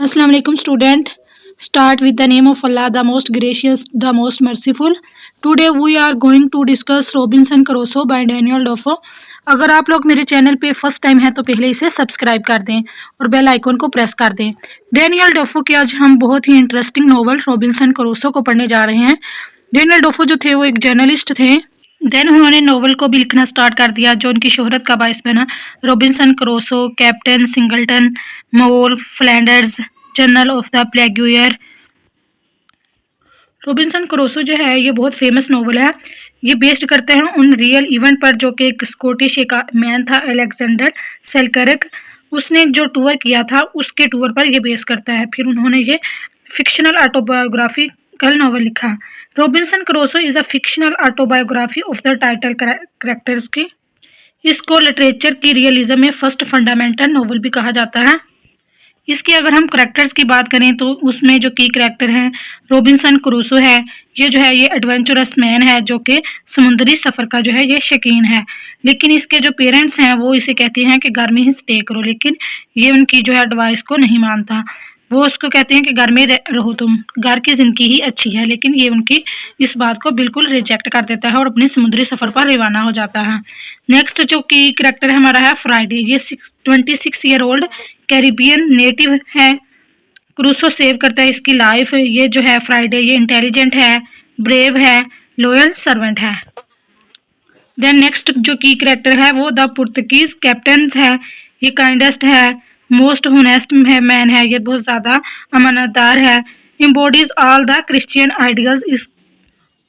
Assalamu alaikum student. Start with the name of Allah, the most gracious, the most merciful. Today we are going to discuss Robinson Crusoe by Daniel Defoe. अगर आप लोग मेरे channel पे first time है तो पहले इसे subscribe कर दें और बेल आइकन को प्रेस कर दें। डैनियल डेफो की आज हम बहुत ही इंटरेस्टिंग नॉवल रॉबिन्सन क्रूसो को पढ़ने जा रहे हैं। डैनियल डेफो जो थे वो एक जर्नलिस्ट थे। देन उन्होंने नॉवल को भी लिखना स्टार्ट कर दिया जो उनकी शोहरत का बायस बना। Robinson Crusoe, Captain Singleton, Moll, Flanders, Journal of the Plague Year. Robinson Crusoe जो है ये बहुत फेमस नॉवल है। ये बेस्ड करते हैं उन रियल इवेंट पर जो कि एक स्कॉटिश एक मैन था अलेक्जेंडर सेलकर्क, उसने जो टूर किया था उसके टूर पर ये बेस करता है। फिर उन्होंने ये फिक्शनल ऑटोबायोग्राफिकल नॉवल लिखा। Robinson Crusoe is a fictional autobiography of the title characters की। इसको लिटरेचर की रियलिज्म में फर्स्ट फंडामेंटल नॉवल भी कहा जाता है। इसके अगर हम करैक्टर्स की बात करें तो उसमें जो की करैक्टर हैं रॉबिन्सन क्रूसो है, ये जो है ये एडवेंचरस मैन है जो कि समुद्री सफ़र का जो है ये शौकीन है। लेकिन इसके जो पेरेंट्स हैं वो इसे कहते हैं कि घर में ही स्टे करो, लेकिन ये उनकी जो है एडवाइस को नहीं मानता। वो उसको कहते हैं कि घर में रहो तुम, घर की ज़िंदगी ही अच्छी है, लेकिन ये उनकी इस बात को बिल्कुल रिजेक्ट कर देता है और अपने समुद्री सफ़र पर रवाना हो जाता है। नेक्स्ट जो की करैक्टर हमारा है फ्राइडे। ये 26 ईयर ओल्ड कैरिबियन नेटिव है। क्रूसो सेव करता है इसकी लाइफ। ये जो है फ्राइडे ये इंटेलिजेंट है, ब्रेव है, लॉयल सर्वेंट है। देन नेक्स्ट जो की करैक्टर है वो द पुर्तगीज कैप्टन है। ये काइंडेस्ट है, मोस्ट होनेस्ट मैन है, ये बहुत ज़्यादा अमानतदार है, embodies all the Christian ideals इस,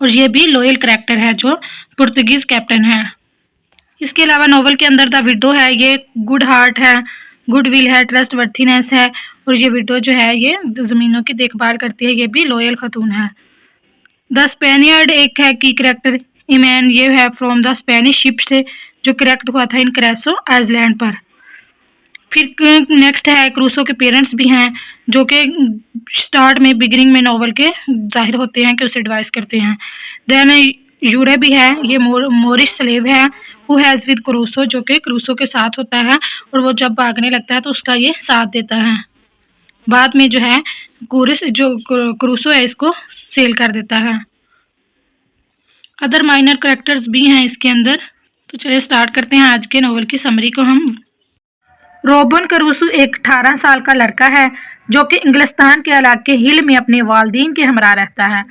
और ये भी लॉयल करैक्टर है जो पुर्तगीज कैप्टन है। इसके अलावा नॉवल के अंदर द विडो है, ये गुड हार्ट है, गुड विल है, ट्रस्ट वर्थीनेस है, और ये विडो जो है ये ज़मीनों की देखभाल करती है, ये भी लॉयल खतून है। द स्पेनियर्ड एक है की करैक्टर इमैन, ये है फ्रॉम द स्पेनिश शिप से जो करेक्ट हुआ था इन क्रेसो आइसलैंड पर। फिर नेक्स्ट है क्रूसो के पेरेंट्स भी हैं जो कि स्टार्ट में बिगिनिंग में नॉवल के जाहिर होते हैं कि उसे एडवाइस करते हैं। देन यूरे भी है, ये मोरिश स्लेव है हु हैज़ विद क्रूसो, जो कि क्रूसो के साथ होता है और वो जब भागने लगता है तो उसका ये साथ देता है। बाद में जो है क्रूसो है इसको सेल कर देता है। अदर माइनर करैक्टर्स भी हैं इसके अंदर। तो चलिए स्टार्ट करते हैं आज के नॉवल की समरी को हम। रॉबिन क्रूसो एक 18 साल का लड़का है जो कि इंग्लिस्तान के इलाके हिल में अपने वालिदैन के हमरा रहता है।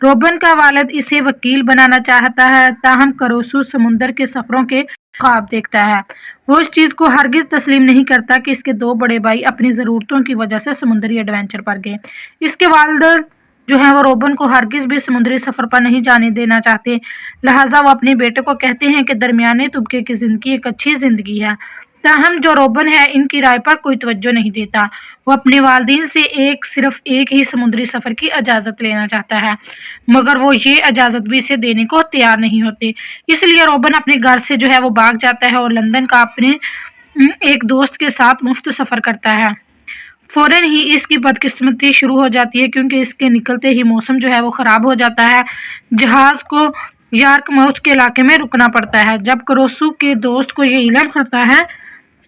रॉबिन का वालिद इसे वकील बनाना चाहता है, ताहम क्रूसो समुंदर के सफ़रों के ख्वाब देखता है। वो इस चीज़ को हरगिज़ तस्लीम नहीं करता कि इसके दो बड़े भाई अपनी ज़रूरतों की वजह से समुद्री एडवेंचर पर गए। इसके वालिद जो है वो रॉबिन को हरगिज़ भी समुद्री सफ़र पर नहीं जाने देना चाहते, लिहाजा वो अपने बेटे को कहते हैं कि दरमियाने तबके की ज़िंदगी एक अच्छी ज़िंदगी है। ताहम जो रॉबिन है इनकी राय पर कोई तवज्जो नहीं देता। वो अपने वालिदैन से सिर्फ एक ही समुद्री सफ़र की इजाज़त लेना चाहता है, मगर वो ये इजाज़त भी इसे देने को तैयार नहीं होते। इसलिए रॉबिन अपने घर से जो है वो भाग जाता है और लंदन का अपने एक दोस्त के साथ मुफ्त सफ़र करता है। फ़ौरन ही इसकी बदकिस्मती शुरू हो जाती है क्योंकि इसके निकलते ही मौसम जो है वो ख़राब हो जाता है। जहाज़ को यार्कमाउथ के इलाके में रुकना पड़ता है। जब क्रूसो के दोस्त को ये इल्म होता है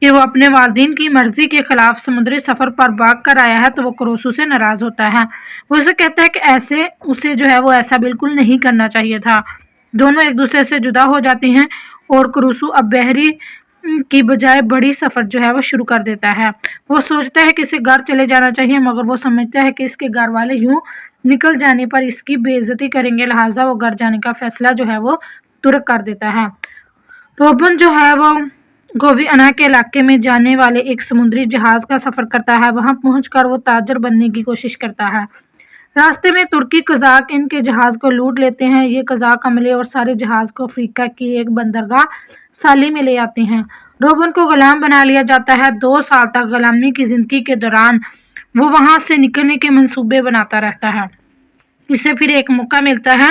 कि वो अपने वालिदैन की मर्ज़ी के ख़िलाफ़ समुद्री सफ़र पर भाग कर आया है तो वो क्रूसो से नाराज़ होता है। वो उसे कहता है कि उसे जो है वो ऐसा बिल्कुल नहीं करना चाहिए था। दोनों एक दूसरे से जुदा हो जाते हैं और क्रूसो अब बहरी की बजाय बड़ी सफ़र जो है वो शुरू कर देता है। वो सोचता है कि इसे घर चले जाना चाहिए, मगर वो समझता है कि इसके घर वाले यूँ निकल जाने पर इसकी बेइज्जती करेंगे, लिहाजा वो घर जाने का फ़ैसला जो है वो तुरक कर देता है। रॉबिन जो है वो गोवियाना के इलाके में जाने वाले एक समुद्री जहाज़ का सफ़र करता है। वहाँ पहुँचकर वो ताजर बनने की कोशिश करता है। रास्ते में तुर्की कज़ाक इनके जहाज़ को लूट लेते हैं। ये कज़ाक हमले और सारे जहाज़ को अफ्रीका की एक बंदरगाह साली में ले आते हैं। रॉबिन को गुलाम बना लिया जाता है। 2 साल तक गुलामी की ज़िंदगी के दौरान वो वहाँ से निकलने के मंसूबे बनाता रहता है। इसे फिर एक मौका मिलता है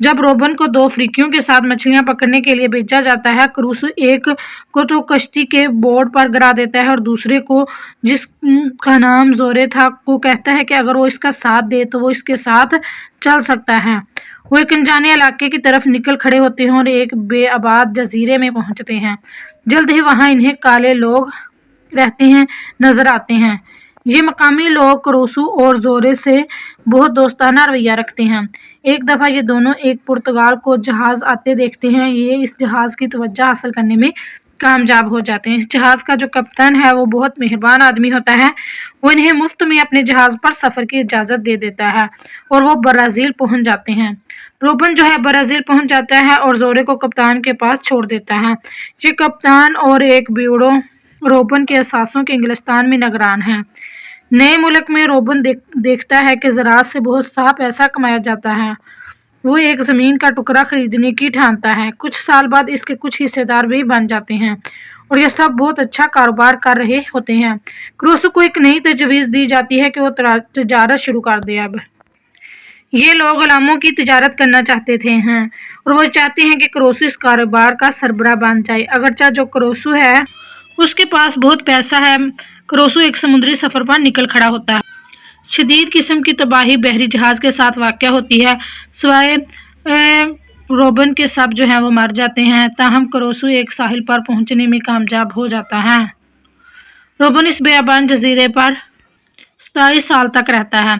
जब रॉबिन को 2 अफ्रीकियों के साथ मछलियां पकड़ने के लिए भेजा जाता है। क्रूसो एक को तो कश्ती के बोर्ड पर गिरा देता है और दूसरे को, जिसका नाम जोरे था, को कहता है कि अगर वो इसका साथ दे तो वो इसके साथ चल सकता है। वो एक अनजाने इलाके की तरफ निकल खड़े होते हैं और एक बेआबाद जजीरे में पहुंचते हैं। जल्द ही वहां इन्हें काले लोग रहते हैं नजर आते हैं। ये मकामी लोग क्रोसू और जोरे से बहुत दोस्ताना रवैया रखते हैं। एक दफ़ा ये दोनों एक पुर्तगाल को जहाज़ आते देखते हैं। ये इस जहाज़ की तवज्जो हासिल करने में कामयाब हो जाते हैं। इस जहाज़ का जो कप्तान है वो बहुत मेहरबान आदमी होता है। वो इन्हें मुफ्त में अपने जहाज़ पर सफ़र की इजाज़त दे देता है और वो ब्राज़ील पहुंच जाते हैं। रोबन जो है ब्राज़ील पहुंच जाता है और जोरे को कप्तान के पास छोड़ देता है। ये कप्तान और एक ब्यूरो रोबन के असासों के इंग्लिस्तान में निगरान है। नए मुल्क में रोबन देखता है कि ज़राअत से बहुत सा पैसा कमाया जाता है। वो एक ज़मीन का टुकड़ा खरीदने की ठानता है। कुछ साल बाद इसके कुछ हिस्सेदार भी बन जाते हैं और ये सब बहुत अच्छा कारोबार कर रहे होते हैं। क्रूसो को एक नई तजवीज़ दी जाती है कि वो तजारत शुरू कर दे। अब ये लोग गुलामों की तिजारत करना चाहते थे हैं और वो चाहते हैं कि क्रोसू इस कारोबार का सरबराह बन जाए। अगरचे जो क्रोसू है उसके पास बहुत पैसा है, क्रोसू एक समुद्री सफ़र पर निकल खड़ा होता है। शदीद किस्म की तबाही बहरी जहाज़ के साथ वाक़या होती है। सिवाय रोबन के सब जो हैं वो मर जाते हैं। ताहम क्रोसू एक साहिल पर पहुंचने में कामयाब हो जाता है। रोबन इस बेयाबान जजीरे पर 27 साल तक रहता है।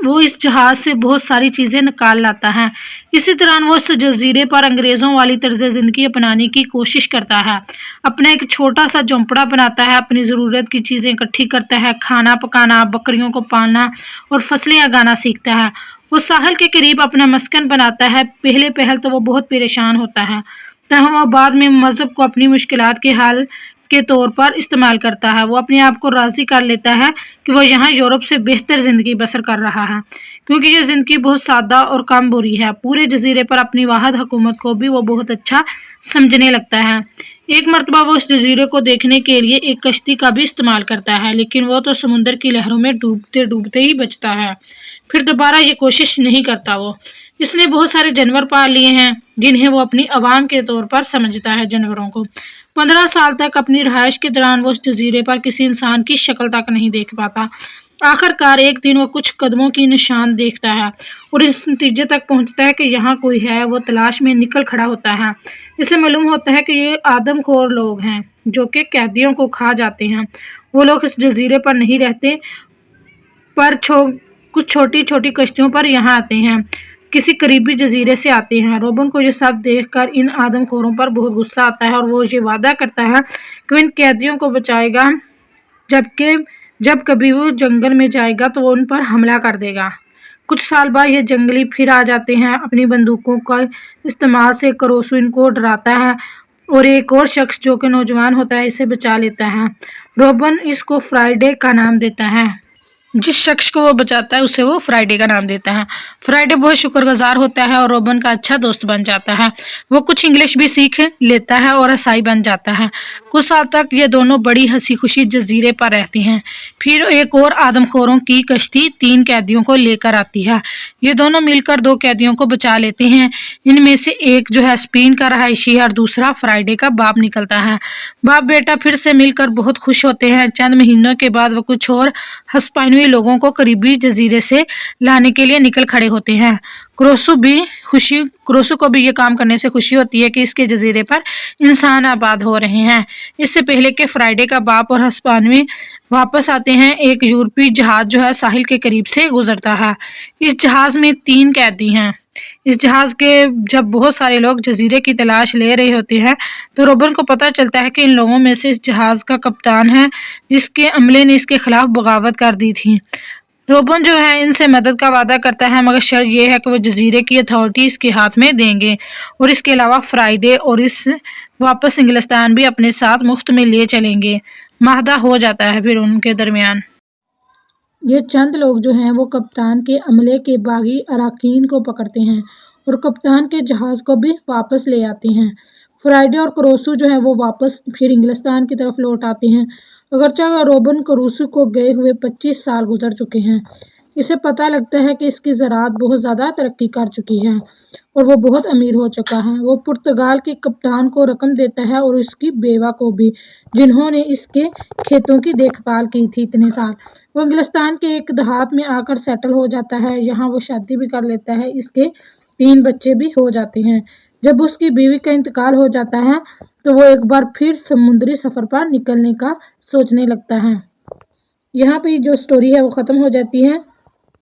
वो इस जहाज़ से बहुत सारी चीज़ें निकाल लाता है। इसी दौरान वो इस जजीरे पर अंग्रेज़ों वाली तर्ज ज़िंदगी अपनाने की कोशिश करता है। अपना एक छोटा सा झोंपड़ा बनाता है, अपनी ज़रूरत की चीज़ें इकट्ठी करता है, खाना पकाना, बकरियों को पालना और फसलें उगाना सीखता है। वो साहिल के करीब अपना मस्कन बनाता है। पहल तो वो बहुत परेशान होता है, तहम वो बाद में मज़हब को अपनी मुश्किलात के हल के तौर पर इस्तेमाल करता है। वो अपने आप को राज़ी कर लेता है कि वो यहाँ यूरोप से बेहतर ज़िंदगी बसर कर रहा है, क्योंकि ये ज़िंदगी बहुत सादा और कम बुरी है। पूरे जजीरे पर अपनी वाहिद हुकूमत को भी वो बहुत अच्छा समझने लगता है। एक मरतबा वो इस जजीरे को देखने के लिए एक कश्ती का भी इस्तेमाल करता है, लेकिन वो तो समुद्र की लहरों में डूबते डूबते ही बचता है। फिर दोबारा ये कोशिश नहीं करता। वो इसने बहुत सारे जानवर पाल लिए हैं जिन्हें वो अपनी आवाम के तौर पर समझता है। जानवरों को 15 साल तक अपनी रहाइश के दौरान वो उस जजीरे पर किसी इंसान की शक्ल तक नहीं देख पाता। आखिरकार एक दिन वो कुछ कदमों की निशान देखता है और इस नतीजे तक पहुंचता है कि यहाँ कोई है। वो तलाश में निकल खड़ा होता है। इससे मालूम होता है कि ये आदमखोर लोग हैं जो कि कैदियों को खा जाते हैं। वो लोग इस जजीरे पर नहीं रहते पर कुछ छोटी छोटी कश्तियों पर यहाँ आते हैं, किसी करीबी जजीरे से आते हैं। रोबन को ये सब देखकर इन आदमखोरों पर बहुत गुस्सा आता है और वो ये वादा करता है कि वो इन कैदियों को बचाएगा, जब कभी वो जंगल में जाएगा तो वो उन पर हमला कर देगा। कुछ साल बाद ये जंगली फिर आ जाते हैं। अपनी बंदूकों का इस्तेमाल से क्रोसू इनको डराता है और एक और शख्स जो कि नौजवान होता है इसे बचा लेता है। रोबन इसको फ्राइडे का नाम देता है। जिस शख्स को वो बचाता है उसे वो फ्राइडे का नाम देता है। फ्राइडे बहुत शुक्रगुजार होता है और रोबन का अच्छा दोस्त बन जाता है। वो कुछ इंग्लिश भी सीख लेता है और ईसाई बन जाता है। कुछ साल तक ये दोनों बड़ी हंसी खुशी जजीरे पर रहती हैं। फिर एक और आदमखोरों की कश्ती 3 कैदियों को लेकर आती है। ये दोनों मिलकर 2 कैदियों को बचा लेते हैं। इनमें से एक जो है स्पेन का रहायशी है और दूसरा फ्राइडे का बाप निकलता है। बाप बेटा फिर से मिलकर बहुत खुश होते हैं। चंद महीनों के बाद वो कुछ और हिस्पानियों लोगों को करीबी जजीरे से लाने के लिए निकल खड़े होते हैं। क्रोसू को भी ये काम करने से खुशी होती है कि इसके जजीरे पर इंसान आबाद हो रहे हैं। इससे पहले कि फ्राइडे का बाप और हिस्पानियों वापस आते हैं, एक यूरोपीय जहाज जो है साहिल के करीब से गुजरता है। इस जहाज में 3 कैदी हैं। इस जहाज के जब बहुत सारे लोग जजीरे की तलाश ले रहे होते हैं तो रोबन को पता चलता है कि इन लोगों में से इस जहाज का कप्तान है जिसके अमले ने इसके खिलाफ बगावत कर दी थी। रोबन जो है इनसे मदद का वादा करता है, मगर शर्त यह है कि वो जजीरे की अथॉरिटी इसके हाथ में देंगे और इसके अलावा फ्राइडे और इस वापस इंग्लिस्तान भी अपने साथ मुफ्त में ले चलेंगे। माहदा हो जाता है फिर उनके दरमियान। ये चंद लोग जो हैं वो कप्तान के अमले के बागी अराकीन को पकड़ते हैं और कप्तान के जहाज़ को भी वापस ले आते हैं। फ्राइडे और क्रोसू जो है वो वापस फिर इंग्लिस्तान की तरफ लौट आते हैं। अगरचे रोबन क्रोसू को गए हुए 25 साल गुजर चुके हैं। इसे पता लगता है कि इसकी ज़राअत बहुत ज़्यादा तरक्की कर चुकी है और वो बहुत अमीर हो चुका है। वो पुर्तगाल के कप्तान को रकम देता है और उसकी बेवा को भी, जिन्होंने इसके खेतों की देखभाल की थी इतने साल। वो इंग्लिस्तान के एक देहात में आकर सेटल हो जाता है। यहाँ वो शादी भी कर लेता है। इसके 3 बच्चे भी हो जाते हैं। जब उसकी बीवी का इंतकाल हो जाता है तो वो एक बार फिर समुद्री सफ़र पर निकलने का सोचने लगता है। یہاں پہ جو سٹوری ہے وہ ختم ہو جاتی ہے.